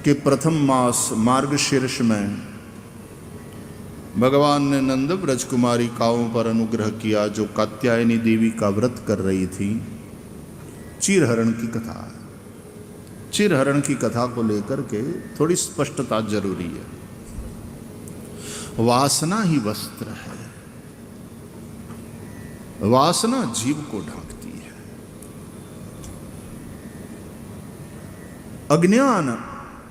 कि प्रथम मास मार्गशीर्ष में भगवान ने नंद ब्रज कुमारिकाओं पर अनुग्रह किया जो कात्यायनी देवी का व्रत कर रही थी। चीरहरण की कथा, चीरहरण की कथा को लेकर के थोड़ी स्पष्टता जरूरी है। वासना ही वस्त्र है, वासना जीव को ढांकती है। अज्ञान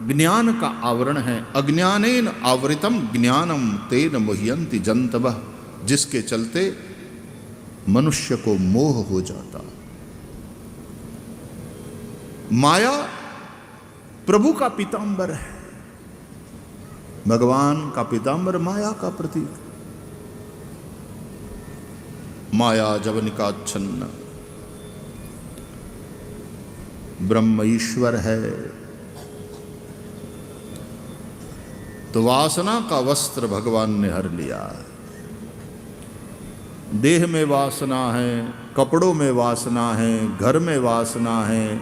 ज्ञान का आवरण है। अज्ञानेन आवृतम ज्ञानम तेन मुह्यन्ति जन्तवः, जिसके चलते मनुष्य को मोह हो जाता। माया प्रभु का पीतांबर है, भगवान का पीतांबर माया का प्रतीक। माया जवनिकाच्छन्न, ब्रह्म ईश्वर है। तो वासना का वस्त्र भगवान ने हर लिया। देह में वासना है, कपड़ों में वासना है, घर में वासना है,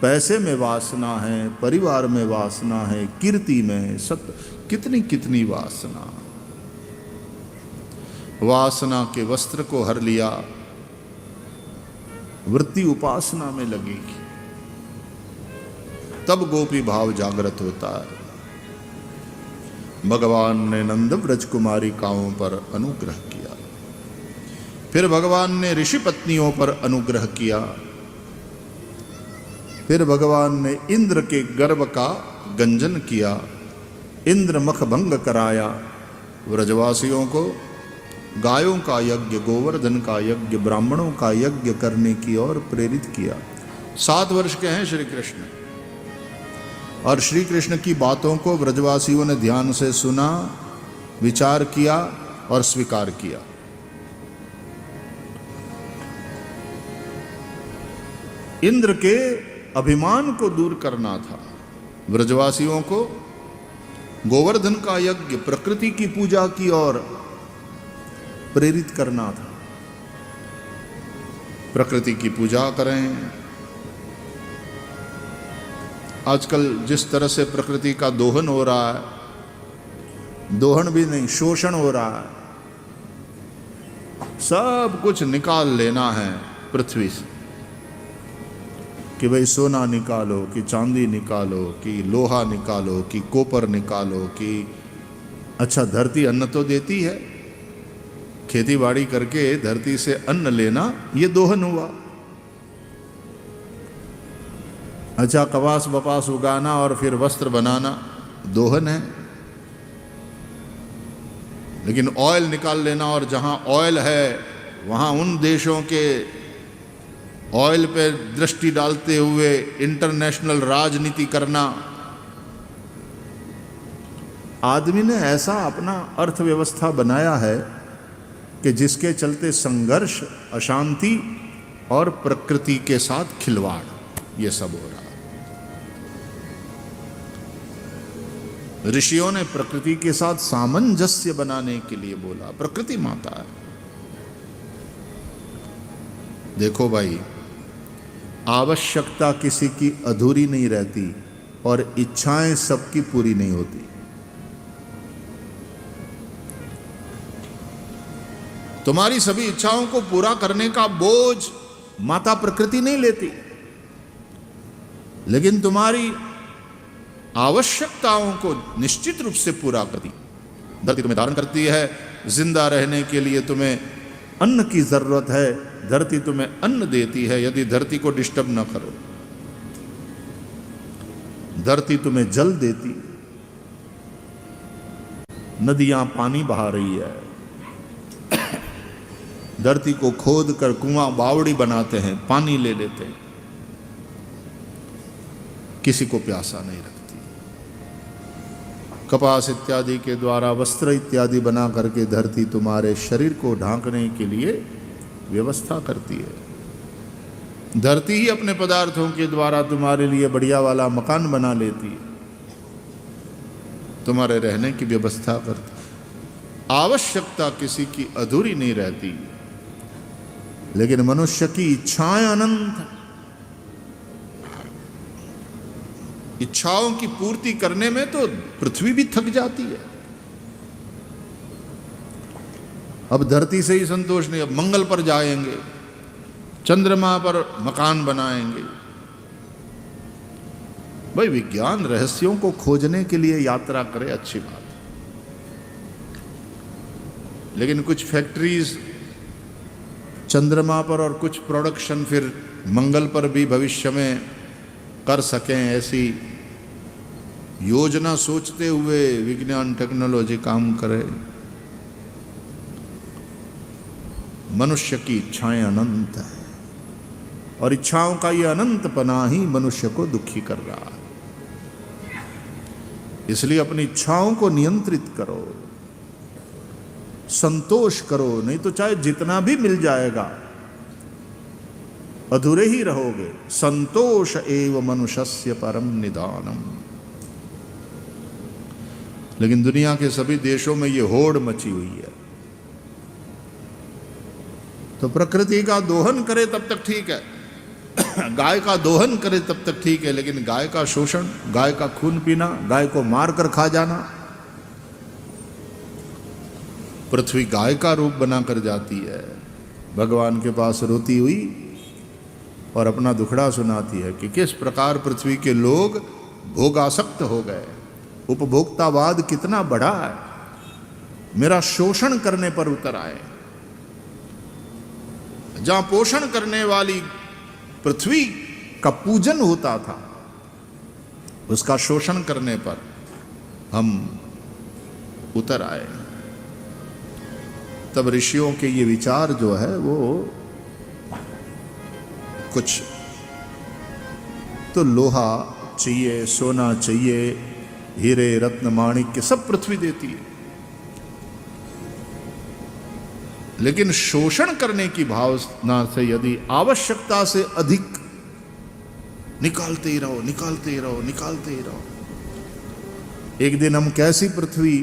पैसे में वासना है, परिवार में वासना है, कीर्ति में, सत्य, कितनी कितनी वासना। वासना के वस्त्र को हर लिया, वृत्ति उपासना में लगेगी, तब गोपी भाव जागृत होता है। भगवान ने नंद ब्रज कुमारिकाओं पर अनुग्रह किया, फिर भगवान ने ऋषि पत्नियों पर अनुग्रह किया, फिर भगवान ने इंद्र के गर्भ का गंजन किया, इंद्र मख भंग कराया, व्रजवासियों को गायों का यज्ञ, गोवर्धन का यज्ञ, ब्राह्मणों का यज्ञ करने की ओर प्रेरित किया। 7 वर्ष के हैं श्री कृष्ण, और श्री कृष्ण की बातों को व्रजवासियों ने ध्यान से सुना, विचार किया और स्वीकार किया। इंद्र के अभिमान को दूर करना था, व्रजवासियों को गोवर्धन का यज्ञ, प्रकृति की पूजा की ओर प्रेरित करना था। प्रकृति की पूजा करें। आजकल जिस तरह से प्रकृति का दोहन हो रहा है, दोहन भी नहीं, शोषण हो रहा है, सब कुछ निकाल लेना है पृथ्वी से, कि भाई सोना निकालो, कि चांदी निकालो, कि लोहा निकालो, कि कॉपर निकालो, कि अच्छा धरती अन्न तो देती है, खेती बाड़ी करके धरती से अन्न लेना, ये दोहन हुआ। अच्छा कपास बपास उगाना और फिर वस्त्र बनाना, दोहन है। लेकिन ऑयल निकाल लेना, और जहां ऑयल है वहां उन देशों के ऑयल पे दृष्टि डालते हुए इंटरनेशनल राजनीति करना। आदमी ने ऐसा अपना अर्थव्यवस्था बनाया है कि जिसके चलते संघर्ष, अशांति और प्रकृति के साथ खिलवाड़, ये सब हो रहा है। ऋषियों ने प्रकृति के साथ सामंजस्य बनाने के लिए बोला, प्रकृति माता है। देखो भाई, आवश्यकता किसी की अधूरी नहीं रहती और इच्छाएं सबकी पूरी नहीं होती। तुम्हारी सभी इच्छाओं को पूरा करने का बोझ माता प्रकृति नहीं लेती, लेकिन तुम्हारी आवश्यकताओं को निश्चित रूप से पूरा करती। धरती तुम्हें धारण करती है, जिंदा रहने के लिए तुम्हें अन्न की जरूरत है, धरती तुम्हें अन्न देती है। यदि धरती को डिस्टर्ब ना करो, धरती तुम्हें जल देती, नदियां पानी बहा रही है, धरती को खोद कर कुआं बावड़ी बनाते हैं, पानी ले लेते हैं, किसी को प्यासा नहीं रखती। कपास इत्यादि के द्वारा वस्त्र इत्यादि बना करके धरती तुम्हारे शरीर को ढांकने के लिए व्यवस्था करती है। धरती ही अपने पदार्थों के द्वारा तुम्हारे लिए बढ़िया वाला मकान बना लेती है, तुम्हारे रहने की व्यवस्था करती। आवश्यकता किसी की अधूरी नहीं रहती, लेकिन मनुष्य की इच्छाएं अनंत। इच्छाओं की पूर्ति करने में तो पृथ्वी भी थक जाती है। अब धरती से ही संतोष नहीं, अब मंगल पर जाएंगे, चंद्रमा पर मकान बनाएंगे। भाई विज्ञान रहस्यों को खोजने के लिए यात्रा करे, अच्छी बात, लेकिन कुछ फैक्ट्रीज चंद्रमा पर और कुछ प्रोडक्शन फिर मंगल पर भी भविष्य में कर सकें, ऐसी योजना सोचते हुए विज्ञान टेक्नोलॉजी काम करे। मनुष्य की इच्छाएं अनंत है और इच्छाओं का ये अनंतपना ही मनुष्य को दुखी कर रहा है। इसलिए अपनी इच्छाओं को नियंत्रित करो, संतोष करो, नहीं तो चाहे जितना भी मिल जाएगा अधूरे ही रहोगे। संतोष एव मनुष्यस्य परम निदानम। लेकिन दुनिया के सभी देशों में ये होड़ मची हुई है। तो प्रकृति का दोहन करे तब तक ठीक है, गाय का दोहन करे तब तक ठीक है, लेकिन गाय का शोषण, गाय का खून पीना, गाय को मारकर खा जाना, पृथ्वी गाय का रूप बनाकर जाती है भगवान के पास रोती हुई और अपना दुखड़ा सुनाती है कि किस प्रकार पृथ्वी के लोग भोगासक्त हो गए, उपभोक्तावाद कितना बढ़ा है, मेरा शोषण करने पर उतर आए। जहां पोषण करने वाली पृथ्वी का पूजन होता था, उसका शोषण करने पर हम उतर आए। तब ऋषियों के ये विचार जो है वो कुछ तो लोहा चाहिए, सोना चाहिए, हीरे रत्न माणिक्य सब पृथ्वी देती है, लेकिन शोषण करने की भावना से यदि आवश्यकता से अधिक निकालते ही रहो, निकालते ही रहो, निकालते ही रहो, एक दिन हम कैसी पृथ्वी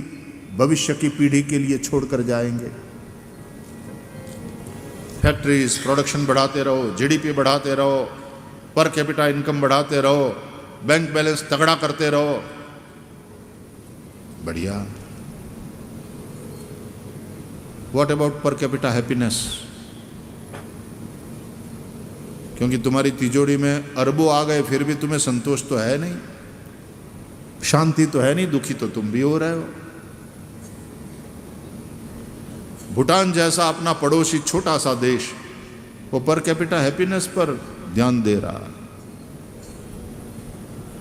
भविष्य की पीढ़ी के लिए छोड़कर जाएंगे। फैक्ट्रीज, प्रोडक्शन बढ़ाते रहो, जीडीपी बढ़ाते रहो, पर कैपिटा इनकम बढ़ाते रहो, बैंक बैलेंस तगड़ा करते रहो, बढ़िया। What about per capita happiness? क्योंकि तुम्हारी तिजोरी में अरबों आ गए फिर भी तुम्हें संतोष तो है नहीं, शांति तो है नहीं, दुखी तो तुम भी हो रहे हो। भूटान जैसा अपना पड़ोसी छोटा सा देश, वो पर कैपिटा हैप्पीनेस पर ध्यान दे रहा है।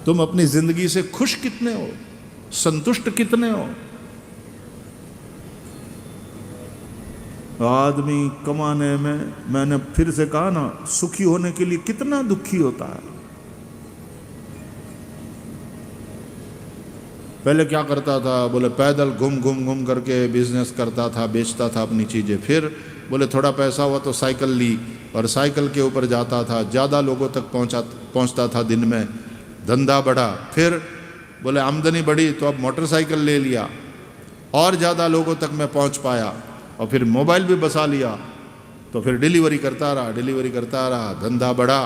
तुम अपनी जिंदगी से खुश कितने हो, संतुष्ट कितने हो? आदमी कमाने में, मैंने फिर से कहा ना, सुखी होने के लिए कितना दुखी होता है। पहले क्या करता था, बोले पैदल घूम घूम घूम करके बिजनेस करता था, बेचता था अपनी चीज़ें। फिर बोले थोड़ा पैसा हुआ तो साइकिल ली और साइकिल के ऊपर जाता था, ज़्यादा लोगों तक पहुंचता था दिन में, धंधा बढ़ा। फिर बोले आमदनी बढ़ी तो अब मोटरसाइकिल ले लिया और ज़्यादा लोगों तक मैं पहुंच पाया, और फिर मोबाइल भी बसा लिया, तो फिर डिलीवरी करता रहा, डिलीवरी करता रहा, धंधा बढ़ा।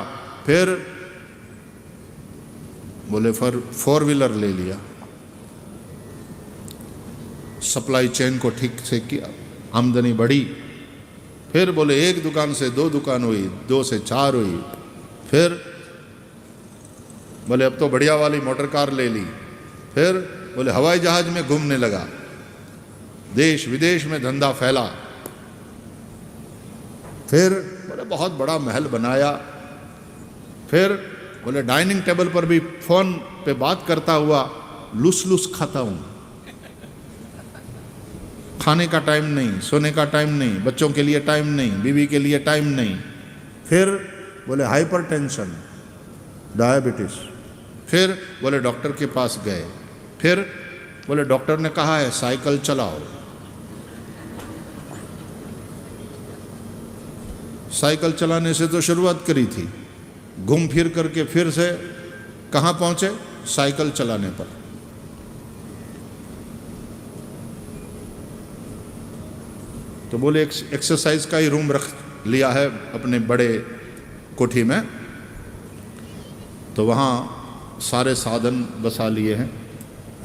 फिर बोले फोर व्हीलर ले लिया, सप्लाई चेन को ठीक से किया, आमदनी बढ़ी। फिर बोले एक दुकान से दो दुकान हुई, दो से चार हुई। फिर बोले अब तो बढ़िया वाली मोटर कार ले ली। फिर बोले हवाई जहाज में घूमने लगा, देश विदेश में धंधा फैला। फिर बोले बहुत बड़ा महल बनाया। फिर बोले डाइनिंग टेबल पर भी फोन पे बात करता हुआ लूस लूस खाता हूं, खाने का टाइम नहीं, सोने का टाइम नहीं, बच्चों के लिए टाइम नहीं, बीवी के लिए टाइम नहीं। फिर बोले हाइपरटेंशन, डायबिटीज। फिर बोले डॉक्टर के पास गए। फिर बोले डॉक्टर ने कहा है साइकिल चलाओ। साइकिल चलाने से तो शुरुआत करी थी, घूम फिर करके फिर से कहाँ पहुंचे? साइकिल चलाने पर। तो बोले एक्सरसाइज का ही रूम रख लिया है अपने बड़े कोठी में, तो वहाँ सारे साधन बसा लिए हैं।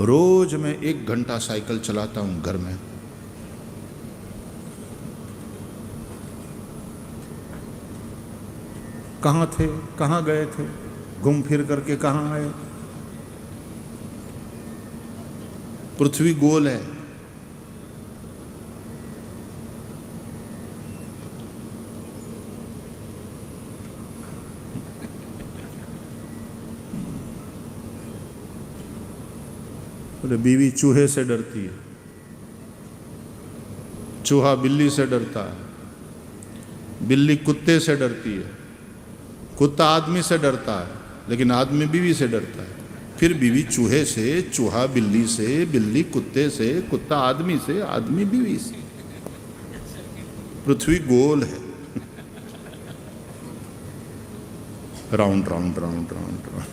रोज मैं 1 घंटा साइकिल चलाता हूँ घर में। कहाँ थे, कहाँ गए थे, घूम फिर करके कहाँ आए। पृथ्वी गोल है, बोले बीवी चूहे से डरती है, चूहा बिल्ली से डरता है, बिल्ली कुत्ते से डरती है, कुत्ता आदमी से डरता है, लेकिन आदमी बीवी से डरता है। फिर बीवी चूहे से, चूहा बिल्ली से, बिल्ली कुत्ते से, कुत्ता आदमी से, आदमी बीवी से। पृथ्वी गोल है, round round round round round.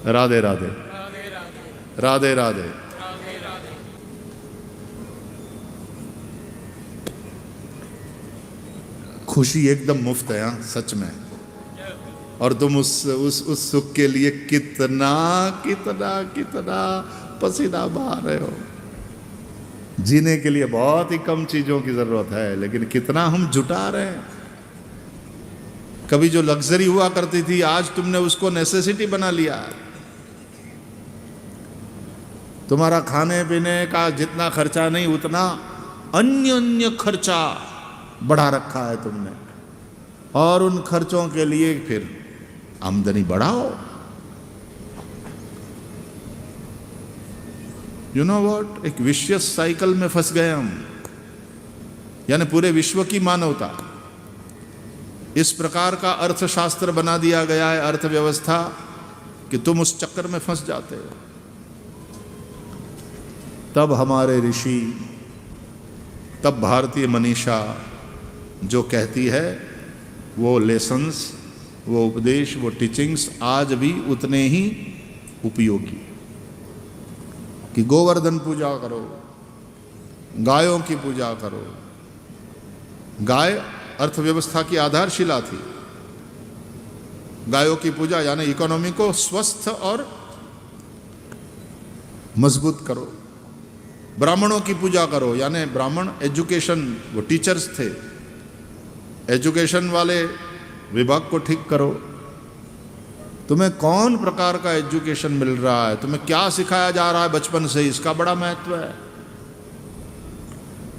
Radhe Radhe Radhe Radhe. खुशी एकदम मुफ्त है यहाँ सच में, और तुम उस सुख के लिए कितना कितना कितना पसीना बहा रहे हो। जीने के लिए बहुत ही कम चीजों की जरूरत है, लेकिन कितना हम जुटा रहे हैं। कभी जो लग्जरी हुआ करती थी, आज तुमने उसको नेसेसिटी बना लिया है। तुम्हारा खाने पीने का जितना खर्चा नहीं, उतना अन्य अन्य खर्चा बढ़ा रखा है तुमने, और उन खर्चों के लिए फिर आमदनी बढ़ाओ। यू नो व्हाट, एक विशियस साइकिल में फंस गए हम। यानी पूरे विश्व की मानवता इस प्रकार का अर्थशास्त्र बना दिया गया है, अर्थव्यवस्था, कि तुम उस चक्कर में फंस जाते हो। तब हमारे ऋषि, तब भारतीय मनीषा जो कहती है, वो लेसन्स, वो उपदेश, वो टीचिंग्स आज भी उतने ही उपयोगी। कि गोवर्धन पूजा करो, गायों की पूजा करो। गाय अर्थव्यवस्था की आधारशिला थी। गायों की पूजा यानी इकोनॉमी को स्वस्थ और मजबूत करो। ब्राह्मणों की पूजा करो, यानी ब्राह्मण एजुकेशन, वो टीचर्स थे, एजुकेशन वाले विभाग को ठीक करो। तुम्हें कौन प्रकार का एजुकेशन मिल रहा है, तुम्हें क्या सिखाया जा रहा है बचपन से, इसका बड़ा महत्व है।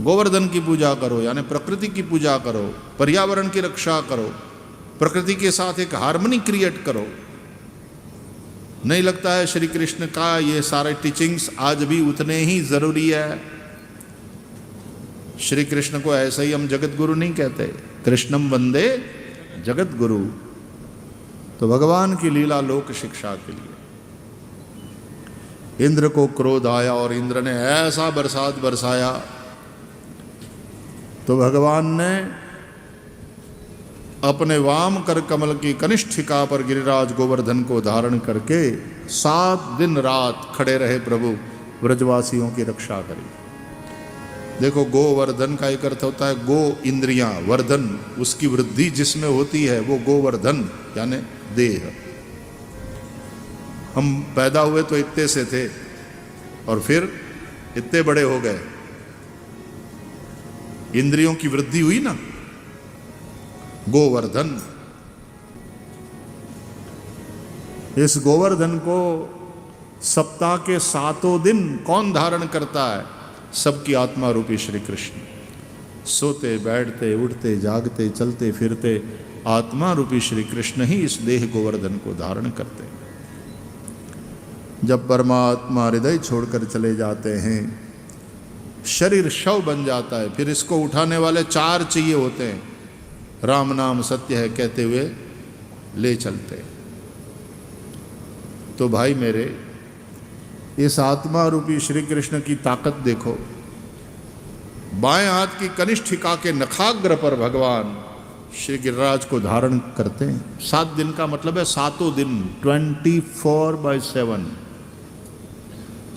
गोवर्धन की पूजा करो, यानी प्रकृति की पूजा करो, पर्यावरण की रक्षा करो, प्रकृति के साथ एक हार्मनी क्रिएट करो। नहीं लगता है श्री कृष्ण का ये सारे टीचिंग्स आज भी उतने ही जरूरी है? श्री कृष्ण को ऐसे ही हम जगत गुरु नहीं कहते, कृष्णम वंदे जगत गुरु। तो भगवान की लीला लोक शिक्षा के लिए। इंद्र को क्रोध आया और इंद्र ने ऐसा बरसात बरसाया, तो भगवान ने अपने वाम कर कमल की कनिष्ठिका पर गिरिराज गोवर्धन को धारण करके 7 दिन रात खड़े रहे प्रभु, व्रजवासियों की रक्षा करी। देखो, गोवर्धन का एक अर्थ होता है गो इंद्रियां, वर्धन उसकी वृद्धि जिसमें होती है वो गोवर्धन यानी देह। हम पैदा हुए तो इतने से थे और फिर इतने बड़े हो गए, इंद्रियों की वृद्धि हुई ना, गोवर्धन। इस गोवर्धन को सप्ताह के 7 दिन कौन धारण करता है? सबकी आत्मा रूपी श्री कृष्ण। सोते बैठते उठते जागते चलते फिरते आत्मा रूपी श्री कृष्ण ही इस देह गोवर्धन को धारण करते हैं। जब परमात्मा हृदय छोड़कर चले जाते हैं, शरीर शव बन जाता है, फिर इसको उठाने वाले 4 चाहिए होते हैं। राम नाम सत्य है कहते हुए ले चलते। तो भाई मेरे, इस आत्मा रूपी श्री कृष्ण की ताकत देखो। बाएं हाथ की कनिष्ठिका के नखाग्र पर भगवान श्री गिरिराज को धारण करते हैं। 7 दिन का मतलब है 7 दिन, 24/7।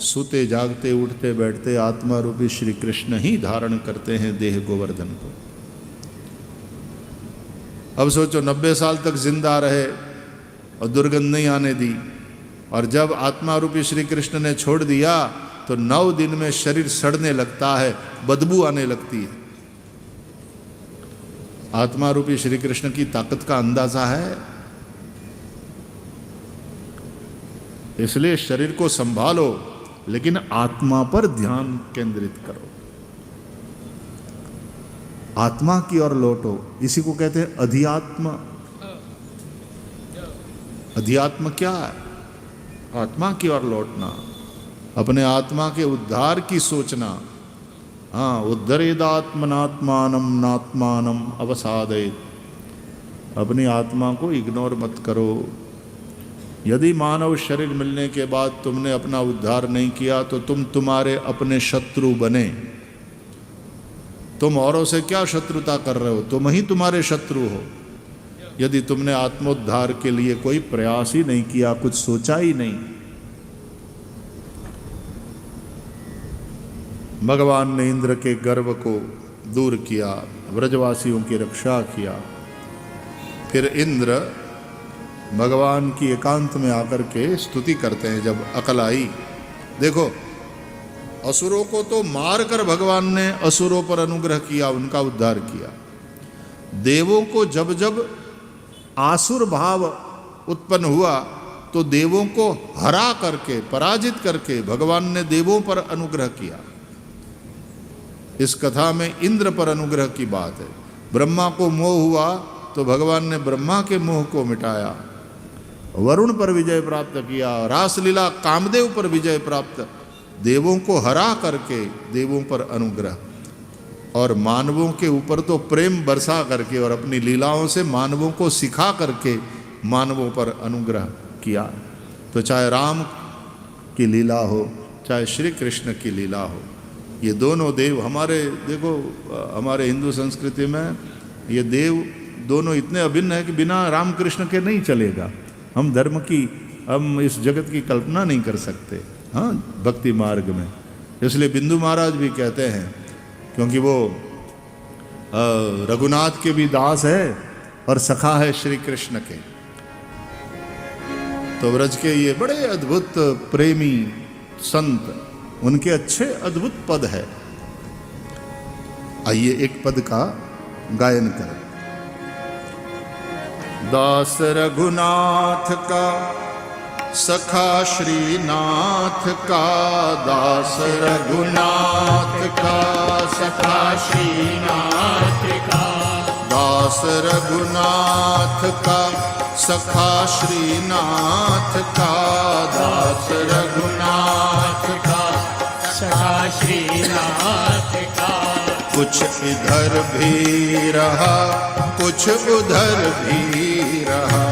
सोते जागते उठते बैठते आत्मा रूपी श्री कृष्ण ही धारण करते हैं देह गोवर्धन को। अब सोचो 90 साल तक जिंदा रहे और दुर्गंध नहीं आने दी। और जब आत्मा रूपी श्री कृष्ण ने छोड़ दिया तो 9 दिन में शरीर सड़ने लगता है, बदबू आने लगती है। आत्मा रूपी श्री कृष्ण की ताकत का अंदाजा है। इसलिए शरीर को संभालो, लेकिन आत्मा पर ध्यान केंद्रित करो, आत्मा की ओर लौटो। इसी को कहते हैं अध्यात्म। अध्यात्म क्या है? आत्मा की ओर लौटना, अपने आत्मा के उद्धार की सोचना। हाँ, उद्धरेदात्मनात्मानम नात्मानम अवसादयेत्। अपनी आत्मा को इग्नोर मत करो। यदि मानव शरीर मिलने के बाद तुमने अपना उद्धार नहीं किया तो तुम तुम्हारे अपने शत्रु बने। तुम औरों से क्या शत्रुता कर रहे हो? तुम ही तुम्हारे शत्रु हो। यदि तुमने आत्मोद्धार के लिए कोई प्रयास ही नहीं किया, कुछ सोचा ही नहीं। भगवान ने इंद्र के गर्व को दूर किया, व्रजवासियों की रक्षा किया। फिर इंद्र भगवान की एकांत में आकर के स्तुति करते हैं। जब अकल आई, देखो असुरों को तो मारकर भगवान ने असुरों पर अनुग्रह किया, उनका उद्धार किया। देवों को जब जब आसुर भाव उत्पन्न हुआ तो देवों को हरा करके, पराजित करके भगवान ने देवों पर अनुग्रह किया। इस कथा में इंद्र पर अनुग्रह की बात है। ब्रह्मा को मोह हुआ तो भगवान ने ब्रह्मा के मोह को मिटाया, वरुण पर विजय प्राप्त किया, रासलीला कामदेव पर विजय प्राप्त, देवों को हरा करके देवों पर अनुग्रह, और मानवों के ऊपर तो प्रेम बरसा करके और अपनी लीलाओं से मानवों को सिखा करके मानवों पर अनुग्रह किया। तो चाहे राम की लीला हो, चाहे श्री कृष्ण की लीला हो, ये दोनों देव हमारे, देखो हमारे हिंदू संस्कृति में ये देव दोनों इतने अभिन्न है कि बिना राम कृष्ण के नहीं चलेगा। हम धर्म की, हम इस जगत की कल्पना नहीं कर सकते। हाँ, भक्ति मार्ग में। इसलिए बिंदु महाराज भी कहते हैं, क्योंकि वो रघुनाथ के भी दास है और सखा है श्री कृष्ण के। तो व्रज के ये बड़े अद्भुत प्रेमी संत, उनके अच्छे अद्भुत पद है। आइए एक पद का गायन करें। दास रघुनाथ का सखा श्रीनाथ का, दास रघुनाथ का सखा श्रीनाथ का, दास रघुनाथ का सखा श्रीनाथ का, दास रघुनाथ का सखा श्रीनाथ का। कुछ इधर भी रहा, कुछ उधर भी रहा,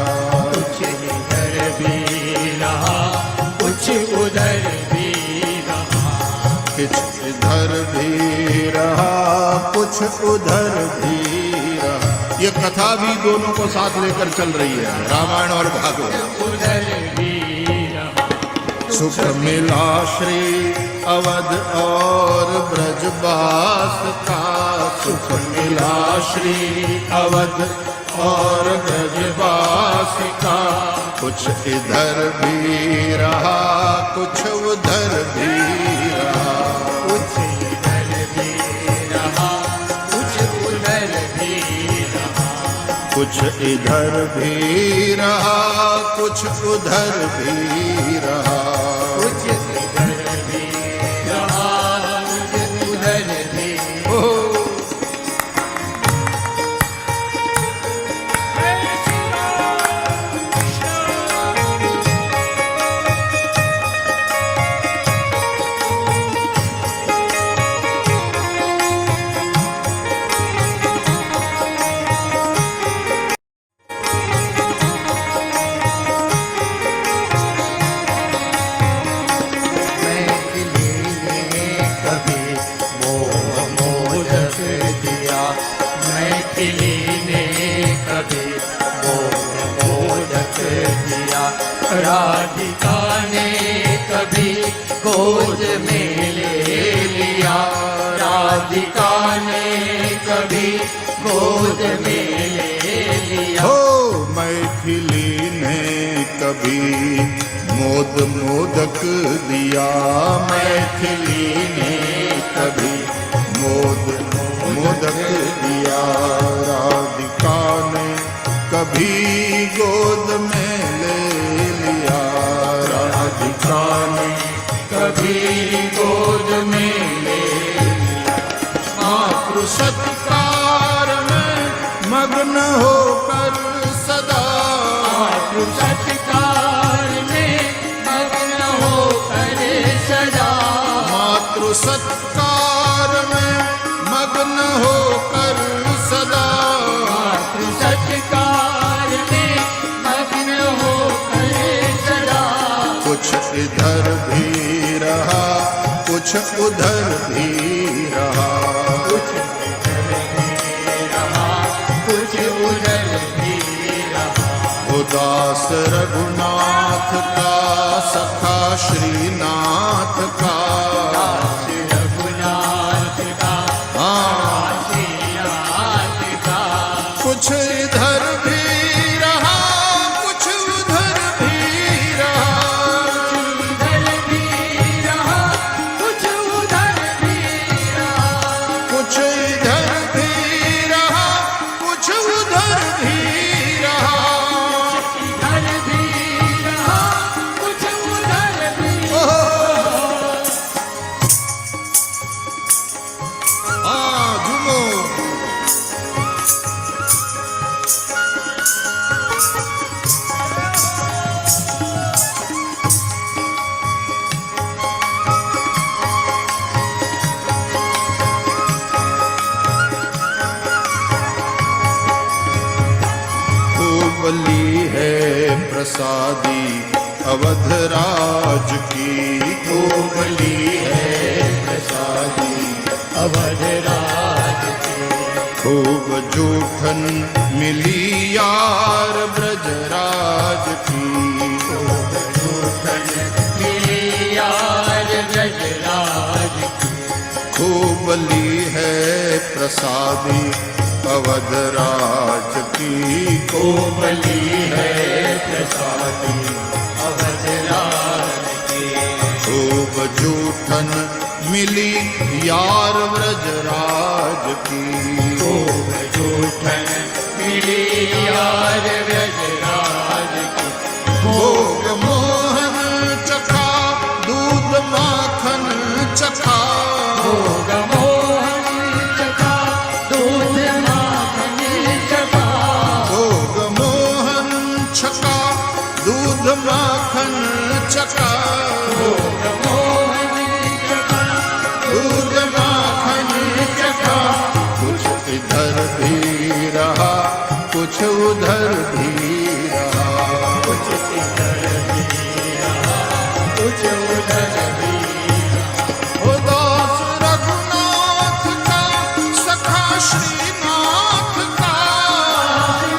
कुछ इधर भी रहा, कुछ उधर भी रहा, कुछ इधर भी रहा, कुछ उधर भी रहा। ये कथा भी दोनों को साथ लेकर चल रही है, रामायण और भागवत। उधर भी रहा। सुख मिला श्री अवध और ब्रजवास का, सुख मिला श्री अवध और ब्रजवास का। कुछ इधर भी रहा, कुछ उधर भी रहा, कुछ इधर भी रहा, कुछ उधर भी रहा, कुछ इधर भी रहा, कुछ उधर भी रहा, कुछ इधर भी रहा, कुछ उधर भी। राधिका ने कभी गोद में ले लिया, राधिका ने कभी गोद में ले लिया। हो मैथिली ने कभी मोद मोदक दिया, मैथिली ने कभी मोद मोदक दिया। राधिका ने कभी गोद में ले लिया, राधिका ने कभी गोद में ले मातृ सत्कार में मग्न होकर सदा, मातृ सत्कार में मग्न होकर सदा, मातृ सत्कार में मग्न होकर सदा, मातृ सत्कार में मग्न होकर सदा। कुछ इधर भी रहा, कुछ उधर भी रहा, कुछ इधर भी रहा, कुछ उधर भी रहा। उदास रघुनाथ का सखा श्रीनाथ का, रघुनाथ का हाँ श्रीनाथ का। कुछ इधर भी रहा, कुछ उधर भी रहा, इधर भी रहा, कुछ उधर भी रहा, कुछ इधर भी रहा, कुछ उधर भी रहा। इधर भी रहा, कुछ उधर भी हाँ झूमो। खूबली है प्रसादी अवध राज की, खूबली है प्रसादी अवध राज की। खूब जूठन मिली यार ब्रजराज की, जूठन मिली यार ब्रजराज की। खूब ली है प्रसादी अवध राज की, खूब ली है प्रसादी अवध राज की। खूब जूठन मिली यार ब्रजराज की, खूब जूठन मिली यार ब्रजराज की। भोग मोहन चखा दूध माखन चखा, भोग मोहन चखा दूध माखन चखा। भोग मोहन चखा दूध माखन चखा, भोग मोहन चखा दूध माखन चखा। कुछ इधर भी रहा, कुछ उधर भी रहा, कुछ इधर भी रहा, कुछ उधर भी। उदास रघुनाथ का सखा श्रीनाथ का,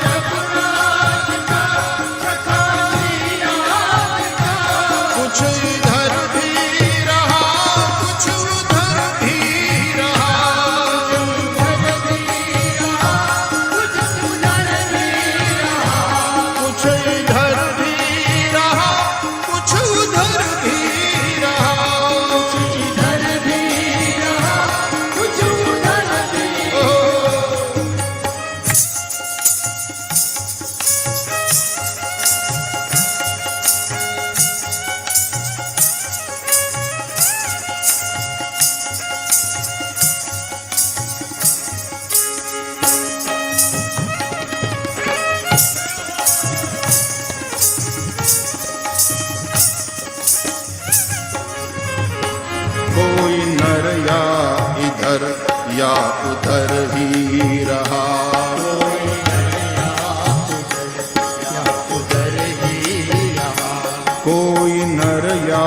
रघुनाथ का सखा श्रीनाथ का। कुछ इधर भी रहा, कुछ उधर भी रहा, उधर भी रहा, कुछ उधर भी रहा। कुछ इधर भी रहा, कुछ उधर भी रहा। इधर भी रहा, कुछ उधर भी। कोई नर या इधर या उधर ही रहा, उधर ही रहा। कोई नर या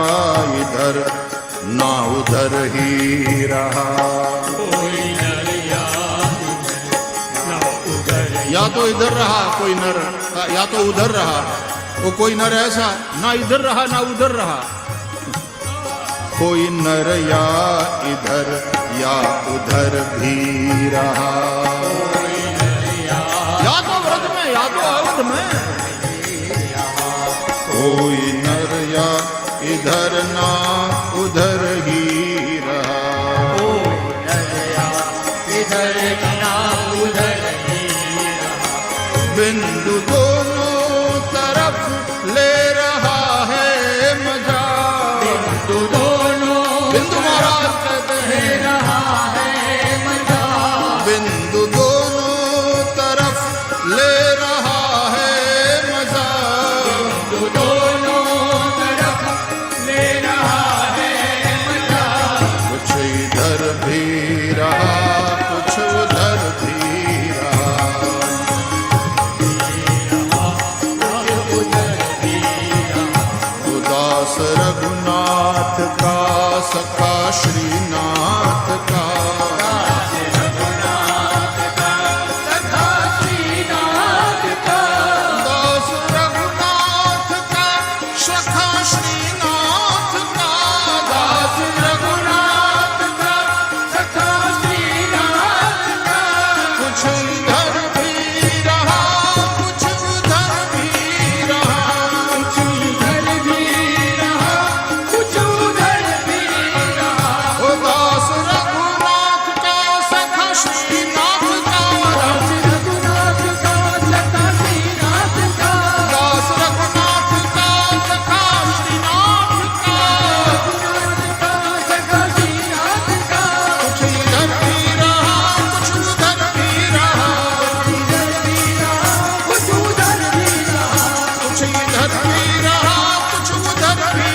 इधर ना उधर ही रहा। कोई नर या तो इधर रहा कोई नर, या तो उधर रहा, वो कोई नर ऐसा ना इधर रहा ना उधर रहा। कोई नर या इधर या उधर भी रहा, या तो व्रत में या तो अवध में। कोई नर या इधर ना उधर ही रहा। कोई नया इधर ना उधर ही रहा। बिंदु दोनों तरफ ले रहा है मजा। बिंदु दोनों बिंदु महाराज ले रहा है मजा। बिंदु दोनों तरफ ले रहा है मजा। बिंदु दोनों तरफ ले रहा है मजा। कुछ इधर भी रहा कुछ उधर भी रहा। उदास रघुनाथ का सखा श्रीनाथ का। सखा श्रीनाथ का। उदास रघुनाथ का सखा श्रीनाथ का। दास रघुनाथ का सखा श्रीनाथ का। कुछ इधर भी रहा कुछ उधर भी रहा। कुछ इधर भी रहा कुछ उधर भी रहा। उदास रघुनाथ का सखा श्रीनाथ का। दास रघुनाथ का सखा श्रीनाथ का। दास रघुनाथ का सखा श्रीनाथ का। रघुनाथ का सखा श्रीनाथ का। कुछ इधर भी रहा कुछ उधर भी रहा। इधर भी रहा कुछ उधर भी रहा। कुछ इधर भी रहा कुछ उधर भी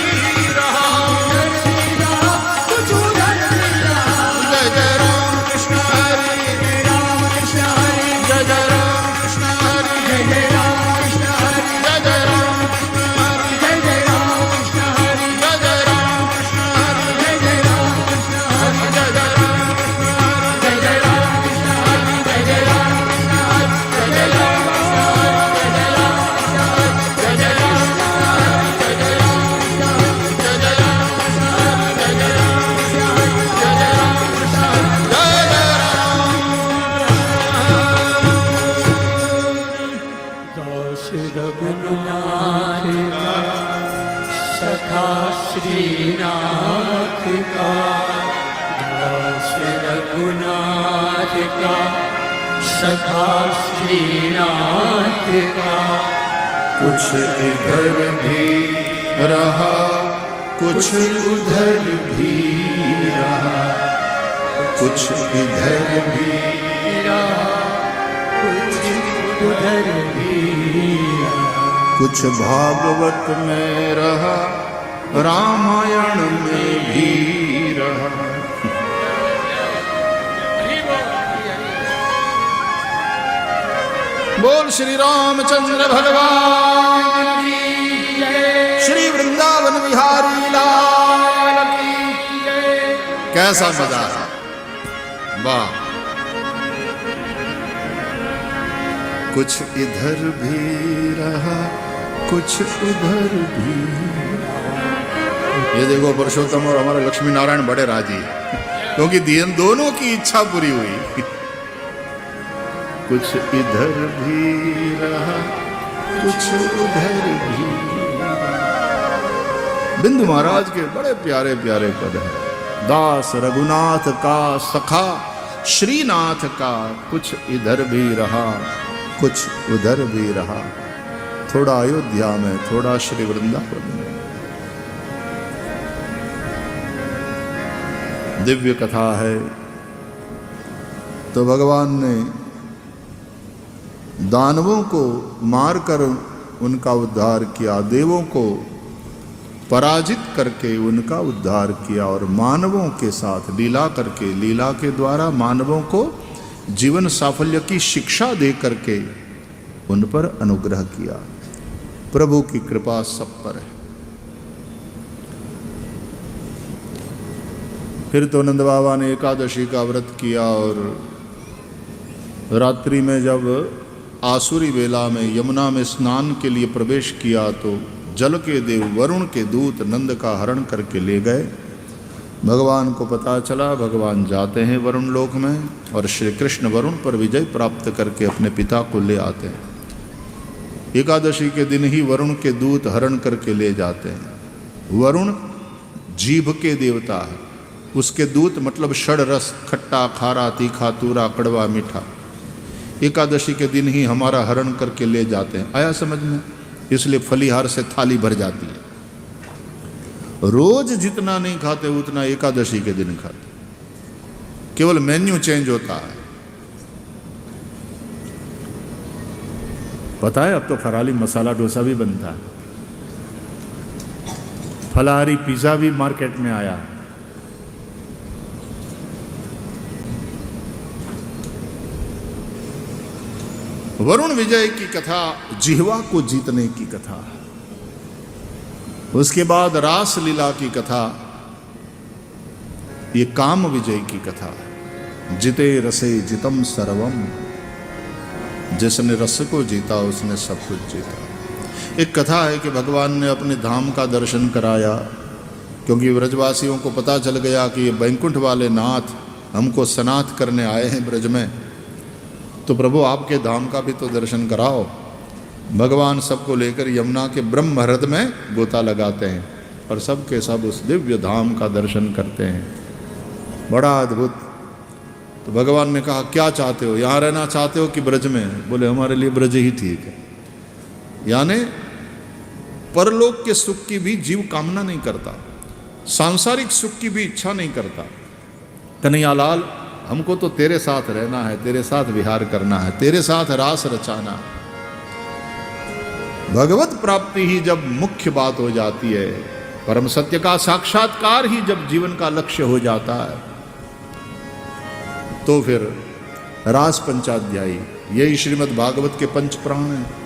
रहा। इधर भी रहा कुछ उधर भी रहा। जय जय राम कृष्ण हरि। जय राम कृष्ण हरि। जय जय राम कृष्ण हरि। जय राम कृष्ण हरि। जय जय राम कृष्ण हरि। जय राम कृष्ण हरि। जय जय राम कृष्ण हरि। जय राम कृष्ण हरि। जय जय राम कृष्ण हरि। जय राम कृष्ण हरि। जय राम कृष्ण हरि। जय राम कृष्ण हरि। जय राम कृष्ण हरि। जय राम कृष्ण हरि। जय राम कृष्ण हरि। जय राम कृष्ण हरि। जय जय राम कृष्ण हरि। जय राम कृष्ण हरि। जय राम कृष्ण हरि। जय जय राम। दास रघुनाथ का सखा श्रीनाथ का। दास रघुनाथ का सखा श्रीनाथ का। कुछ इधर भी रहा कुछ उधर भी रहा। कुछ इधर भी रहा कुछ उधर भी रहा। कुछ भागवत में रहा रामायण में भी रहा। बोल श्री रामचंद्र भगवान की जय। श्री वृंदावन विहारी लाल की। कैसा मजा है वाह। कुछ इधर भी रहा कुछ उधर भी। ये देखो पुरुषोत्तम और हमारे लक्ष्मी नारायण बड़े राजी हैं, क्योंकि दोनों की इच्छा पूरी हुई। कुछ इधर भी रहा कुछ उधर भी। बिंदु महाराज के बड़े प्यारे प्यारे पद हैं। दास रघुनाथ का सखा श्रीनाथ का। कुछ इधर भी रहा कुछ उधर भी रहा। थोड़ा अयोध्या में थोड़ा श्री वृंदावन में। दिव्य कथा है। तो भगवान ने दानवों को मारकर उनका उद्धार किया, देवों को पराजित करके उनका उद्धार किया, और मानवों के साथ लीला करके, लीला के द्वारा मानवों को जीवन साफल्य की शिक्षा दे करके उन पर अनुग्रह किया। प्रभु की कृपा सब पर है। फिर तो नंद बाबा ने एकादशी का व्रत किया, और रात्रि में जब आसुरी वेला में यमुना में स्नान के लिए प्रवेश किया तो जल के देव वरुण के दूत नंद का हरण करके ले गए। भगवान को पता चला, भगवान जाते हैं वरुण लोक में, और श्री कृष्ण वरुण पर विजय प्राप्त करके अपने पिता को ले आते हैं। एकादशी के दिन ही वरुण के दूत हरण करके ले जाते हैं। वरुण जीभ के देवता है, उसके दूत मतलब षड रस, खट्टा, खारा, तीखा, तूरा, कड़वा, मीठा, एकादशी के दिन ही हमारा हरण करके ले जाते हैं। आया समझ में? इसलिए फलीहार से थाली भर जाती है। रोज जितना नहीं खाते उतना एकादशी के दिन खाते, केवल मेन्यू चेंज होता है। पता है अब तो फराली मसाला डोसा भी बनता है, फलाहारी पिज्जा भी मार्केट में आया। वरुण विजय की कथा जिह्वा को जीतने की कथा, उसके बाद रास लीला की कथा, ये काम विजय की कथा। जिते रसे जितम सर्वम, जिसने रस को जीता उसने सब कुछ जीता। एक कथा है कि भगवान ने अपने धाम का दर्शन कराया, क्योंकि व्रजवासियों को पता चल गया कि ये बैकुंठ वाले नाथ हमको सनाथ करने आए हैं ब्रज में, तो प्रभु आपके धाम का भी तो दर्शन कराओ। भगवान सबको लेकर यमुना के ब्रह्म हृद में गोता लगाते हैं और सब के सब उस दिव्य धाम का दर्शन करते हैं। बड़ा अद्भुत। तो भगवान ने कहा क्या चाहते हो, यहाँ रहना चाहते हो कि ब्रज में? बोले हमारे लिए ब्रज ही ठीक है। यानी परलोक के सुख की भी जीव कामना नहीं करता, सांसारिक सुख की भी इच्छा नहीं करता। कन्हैयालाल हमको तो तेरे साथ रहना है, तेरे साथ विहार करना है, तेरे साथ रास रचाना है। भगवत प्राप्ति ही जब मुख्य बात हो जाती है, परम सत्य का साक्षात्कार ही जब जीवन का लक्ष्य हो जाता है, तो फिर रास पंचाध्यायी, यही श्रीमद् भागवत के पंच प्राण हैं।